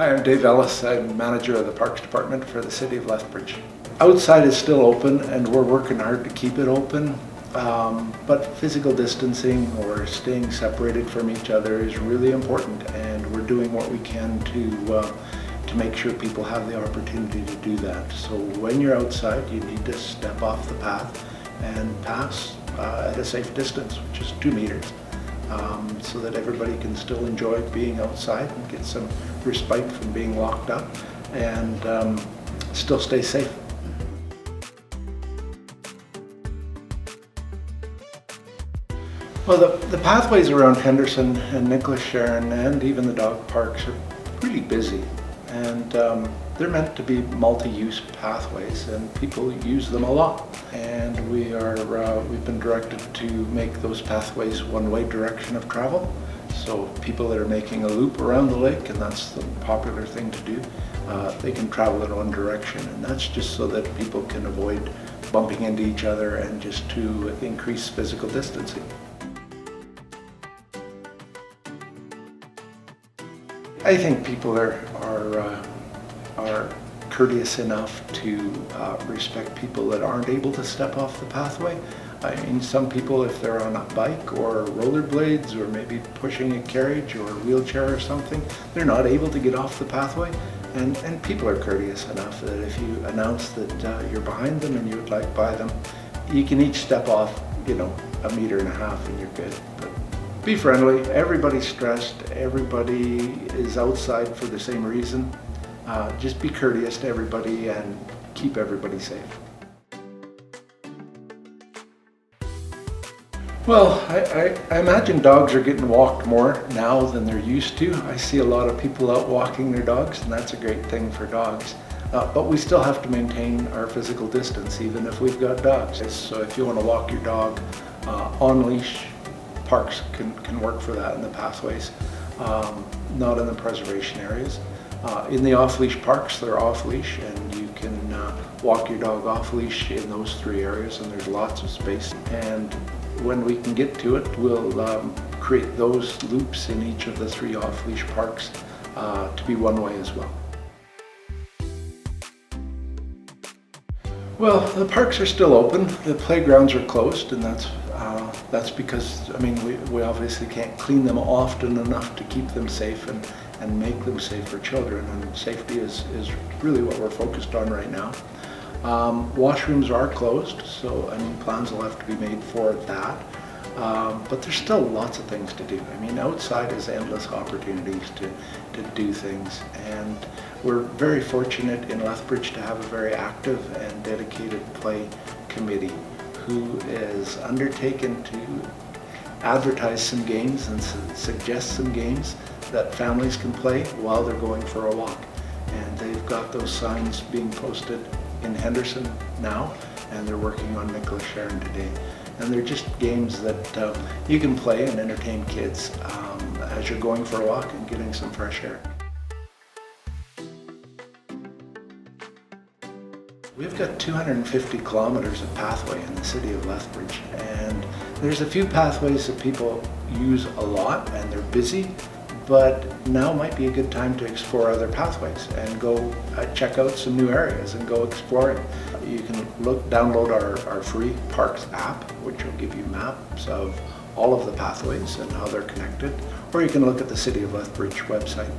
Hi, I'm Dave Ellis. I'm manager of the Parks Department for the City of Lethbridge. Outside is still open and we're working hard to keep it open, but physical distancing or staying separated from each other is really important, and we're doing what we can to make sure people have the opportunity to do that. So when you're outside, you need to step off the path and pass at a safe distance, which is 2 meters. So that everybody can still enjoy being outside and get some respite from being locked up and still stay safe. Well, the pathways around Henderson and Nicholas Sharon and even the dog parks are pretty busy, and they're meant to be multi-use pathways, and people use them a lot. And we've been directed to make those pathways one-way direction of travel. So people that are making a loop around the lake, and that's the popular thing to do, they can travel in one direction, and that's just so that people can avoid bumping into each other and just to increase physical distancing. I think people are courteous enough to respect people that aren't able to step off the pathway. I mean, some people, if they're on a bike or rollerblades or maybe pushing a carriage or a wheelchair or something, they're not able to get off the pathway. And people are courteous enough that if you announce that you're behind them and you would like by them, you can each step off, 1.5 meters and you're good. But be friendly. Everybody's stressed. Everybody is outside for the same reason. Just be courteous to everybody and keep everybody safe. Well, I imagine dogs are getting walked more now than they're used to. I see a lot of people out walking their dogs, and that's a great thing for dogs. But we still have to maintain our physical distance, even if we've got dogs. So if you want to walk your dog on leash, parks can work for that in the pathways, not in the preservation areas. In the off-leash parks, they're off-leash, and you can walk your dog off-leash in those 3 areas, and there's lots of space. And when we can get to it, we'll create those loops in each of the 3 off-leash parks to be one-way as well. Well, the parks are still open. The playgrounds are closed, and that's because, we obviously can't clean them often enough to keep them safe and make them safe for children, and safety is really what we're focused on right now. Washrooms are closed, so plans will have to be made for that. But there's still lots of things to do. Outside is endless opportunities to do things, and we're very fortunate in Lethbridge to have a very active and dedicated play committee who is undertaken to advertise some games and suggest some games that families can play while they're going for a walk. And they've got those signs being posted in Henderson now, and they're working on Nicholas Sharon today. And they're just games that you can play and entertain kids as you're going for a walk and getting some fresh air. We've got 250 kilometers of pathway in the city of Lethbridge, and there's a few pathways that people use a lot and they're busy, but now might be a good time to explore other pathways and go check out some new areas and go exploring. You can download our free Parks app, which will give you maps of all of the pathways and how they're connected, or you can look at the City of Lethbridge website.